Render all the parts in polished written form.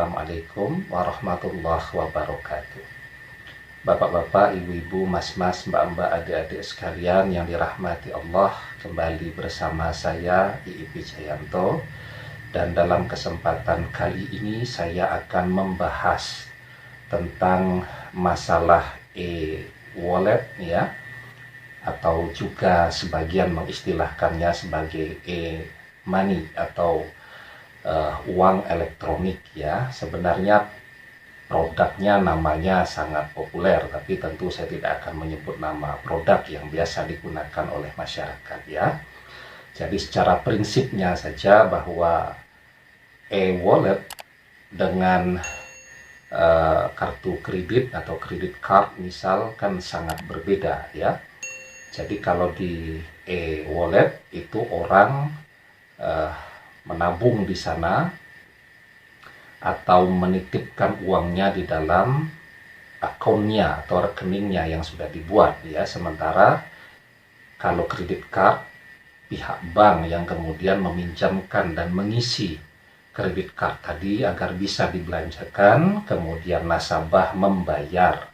Assalamualaikum warahmatullahi wabarakatuh. Bapak-bapak, ibu-ibu, mas-mas, mbak-mbak, adik-adik sekalian yang dirahmati Allah, kembali bersama saya Iip Wijayanto. Dan dalam kesempatan kali ini saya akan membahas tentang masalah e-wallet ya, atau juga sebagian mengistilahkannya sebagai e-money atau uang elektronik ya. Sebenarnya produknya namanya sangat populer, tapi tentu saya tidak akan menyebut nama produk yang biasa digunakan oleh masyarakat ya. Jadi secara prinsipnya saja bahwa e-wallet dengan kartu kredit atau kredit card misal kan sangat berbeda ya. Jadi kalau di e-wallet itu orang menabung di sana atau menitipkan uangnya di dalam akunnya atau rekeningnya yang sudah dibuat ya. Sementara kalau kredit card, pihak bank yang kemudian meminjamkan dan mengisi kredit card tadi agar bisa dibelanjakan, kemudian nasabah membayar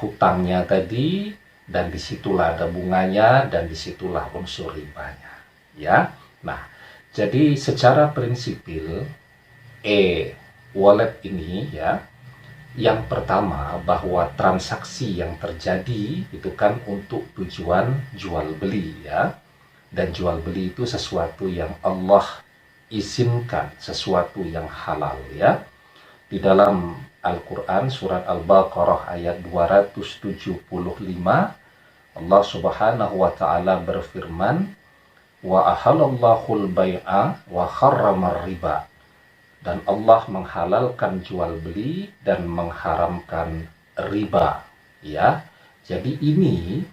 hutangnya tadi, dan disitulah ada bunganya dan disitulah unsur ribanya ya. Nah, jadi secara prinsipil e-wallet ini ya, yang pertama bahwa transaksi yang terjadi itu kan untuk tujuan jual beli ya. Dan jual beli itu sesuatu yang Allah izinkan, sesuatu yang halal ya. Di dalam Al-Quran surat Al-Baqarah ayat 275 Allah subhanahu wa ta'ala berfirman, wa ahalallahul bai'a wa harramar riba. Dan Allah menghalalkan jual beli dan mengharamkan riba ya. Jadi ini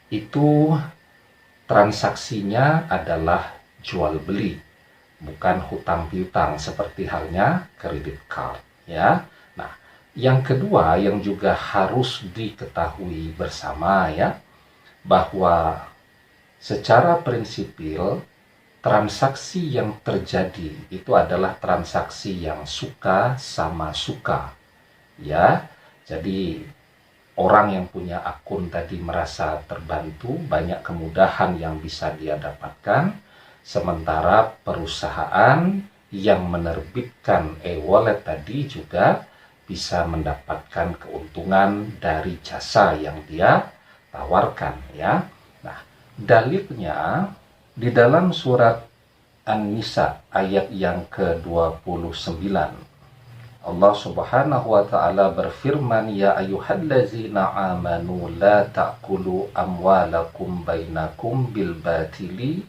itu transaksinya adalah jual beli, bukan hutang piutang seperti halnya kredit card ya. Nah, yang kedua yang juga harus diketahui bersama ya, bahwa secara prinsipil transaksi yang terjadi itu adalah transaksi yang suka sama suka ya. Jadi orang yang punya akun tadi merasa terbantu, banyak kemudahan yang bisa dia dapatkan, sementara perusahaan yang menerbitkan e-wallet tadi juga bisa mendapatkan keuntungan dari jasa yang dia tawarkan ya. Nah, dalilnya di dalam surat An-Nisa ayat yang ke-29 Allah subhanahu wa ta'ala berfirman, ya ayyuhallazina amanu la ta'kulu amwalakum bainakum bil batili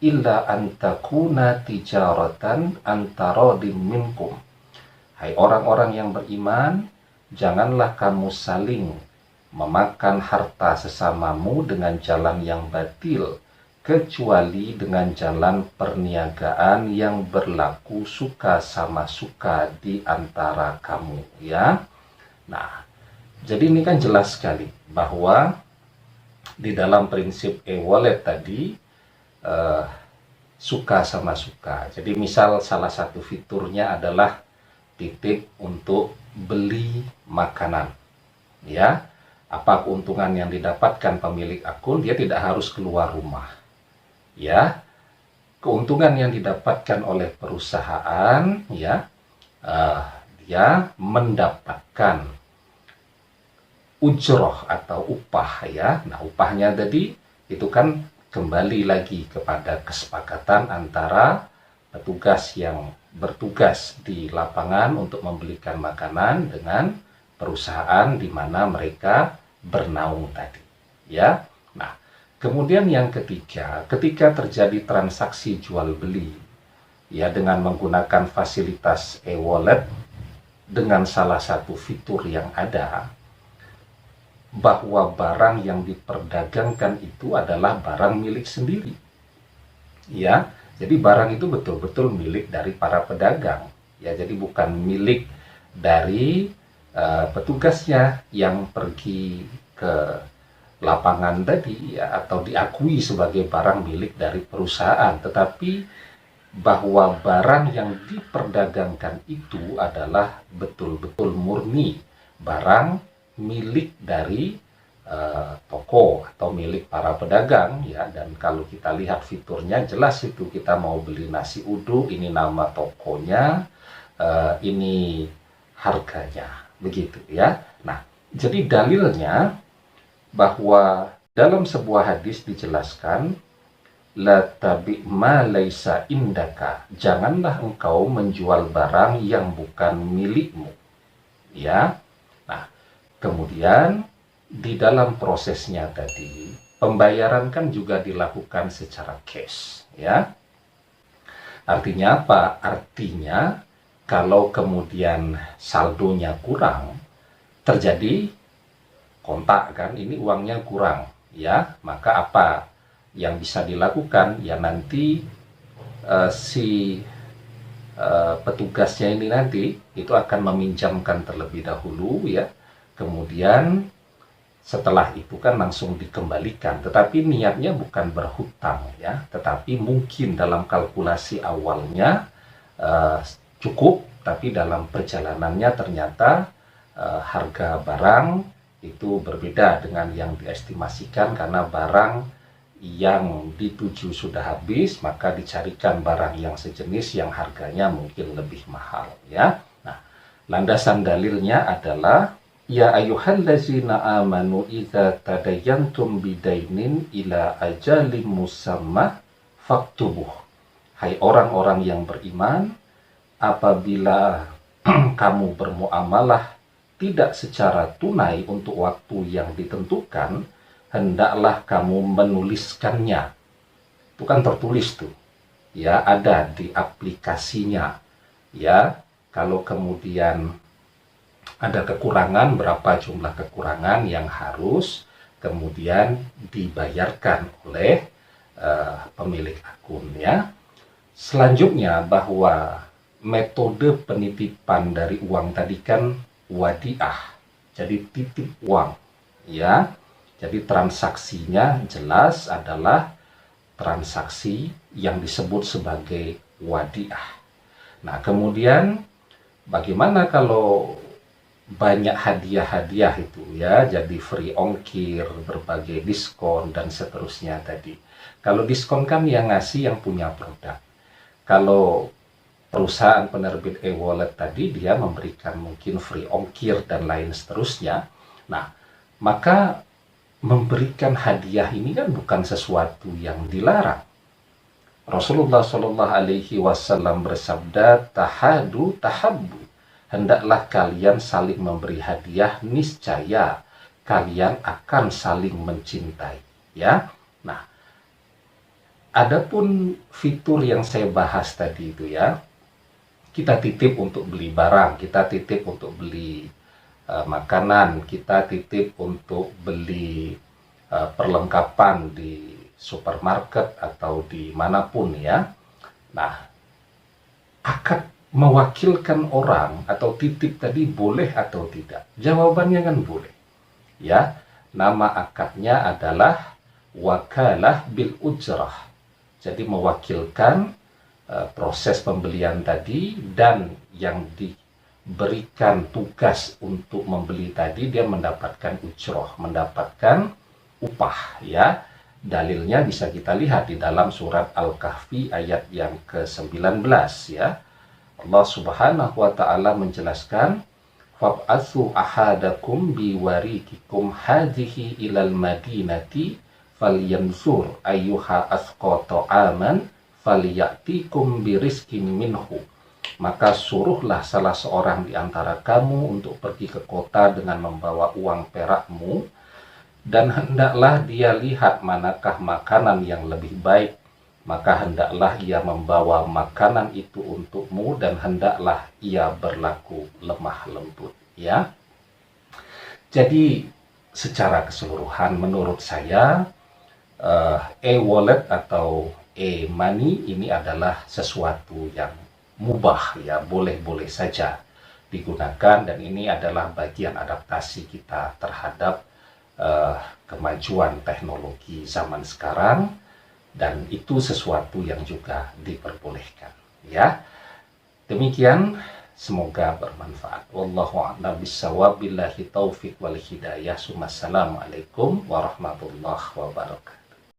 illa an takuna tijaratan antaradim minkum. Hai orang-orang yang beriman, janganlah kamu saling memakan harta sesamamu dengan jalan yang batil, kecuali dengan jalan perniagaan yang berlaku suka sama suka di antara kamu ya. Nah, jadi ini kan jelas sekali bahwa di dalam prinsip e-wallet tadi suka sama suka. Jadi misal salah satu fiturnya adalah titip untuk beli makanan ya. Apa keuntungan yang didapatkan pemilik akun? Dia tidak harus keluar rumah ya. Keuntungan yang didapatkan oleh perusahaan ya, dia mendapatkan ujroh atau upah ya. Nah, upahnya tadi itu kan kembali lagi kepada kesepakatan antara petugas yang bertugas di lapangan untuk membelikan makanan dengan perusahaan di mana mereka bernaung tadi ya. Nah, kemudian yang ketiga, ketika terjadi transaksi jual beli ya dengan menggunakan fasilitas e-wallet dengan salah satu fitur yang ada, bahwa barang yang diperdagangkan itu adalah barang milik sendiri ya. Jadi barang itu betul-betul milik dari para pedagang ya. Jadi bukan milik dari petugasnya yang pergi ke lapangan tadi ya, atau diakui sebagai barang milik dari perusahaan, tetapi bahwa barang yang diperdagangkan itu adalah betul-betul murni barang milik dari toko atau milik para pedagang ya. Dan kalau kita lihat fiturnya jelas itu, kita mau beli nasi uduk, ini nama tokonya, ini harganya, begitu ya. Nah, jadi dalilnya bahwa dalam sebuah hadis dijelaskan, la tabi ma laisa indaka, janganlah engkau menjual barang yang bukan milikmu ya. Nah, kemudian di dalam prosesnya tadi pembayaran kan juga dilakukan secara cash ya. Artinya apa? Artinya kalau kemudian saldonya kurang, terjadi kontak kan, ini uangnya kurang ya, maka apa yang bisa dilakukan ya, nanti si petugasnya ini nanti itu akan meminjamkan terlebih dahulu ya, kemudian setelah itu kan langsung dikembalikan, tetapi niatnya bukan berhutang ya, tetapi mungkin dalam kalkulasi awalnya cukup, tapi dalam perjalanannya ternyata harga barang itu berbeda dengan yang diestimasikan, karena barang yang dituju sudah habis, maka dicarikan barang yang sejenis yang harganya mungkin lebih mahal ya. Nah, landasan dalilnya adalah ya ayyuhallazina amanu idza tadayantum bidainin ila ajalin musamma faktubuh. Hai orang-orang yang beriman, apabila kamu bermuamalah tidak secara tunai untuk waktu yang ditentukan, hendaklah kamu menuliskannya. Itu kan tertulis tuh ya, ada di aplikasinya ya. Kalau kemudian ada kekurangan, berapa jumlah kekurangan yang harus kemudian dibayarkan oleh pemilik akun ya. Selanjutnya bahwa metode penitipan dari uang tadi kan wadiah, jadi titip uang ya. Jadi transaksinya jelas adalah transaksi yang disebut sebagai wadiah. Nah, kemudian bagaimana kalau banyak hadiah-hadiah itu ya, jadi free ongkir, berbagai diskon dan seterusnya tadi. Kalau diskon kan yang ngasih yang punya produk. Kalau perusahaan penerbit e-wallet tadi dia memberikan mungkin free ongkir dan lain seterusnya. Nah, maka memberikan hadiah ini kan bukan sesuatu yang dilarang. Rasulullah Shallallahu Alaihi Wasallam bersabda, tahadu tahabbu, hendaklah kalian saling memberi hadiah, niscaya kalian akan saling mencintai ya. Nah, adapun fitur yang saya bahas tadi itu ya, kita titip untuk beli barang, kita titip untuk beli makanan, kita titip untuk beli perlengkapan di supermarket atau di manapun ya. Nah, akad mewakilkan orang atau titip tadi boleh atau tidak? Jawabannya kan boleh ya. Nama akadnya adalah wakalah bil ujrah, jadi mewakilkan proses pembelian tadi, dan yang diberikan tugas untuk membeli tadi dia mendapatkan ujroh, mendapatkan upah ya. Dalilnya bisa kita lihat di dalam surat Al-Kahfi ayat yang ke-19 ya. Allah Subhanahu wa taala menjelaskan, fab'atsu ahadakum biwarikikum hadhihi ilal madinati falyanzur ayyuha asqa ta'aman falyatikum birizkin minhu. Maka suruhlah salah seorang di antara kamu untuk pergi ke kota dengan membawa uang perakmu, dan hendaklah dia lihat manakah makanan yang lebih baik, maka hendaklah ia membawa makanan itu untukmu, dan hendaklah ia berlaku lemah lembut ya. Jadi secara keseluruhan menurut saya e-wallet atau e-money ini adalah sesuatu yang mubah ya, boleh-boleh saja digunakan, dan ini adalah bagian adaptasi kita terhadap kemajuan teknologi zaman sekarang. dan itu sesuatu yang juga diperbolehkan, ya. Demikian, semoga bermanfaat. Wallahu a'lam bishawab. Billahi taufik wal hidayah. Assalamualaikum warahmatullahi wabarakatuh.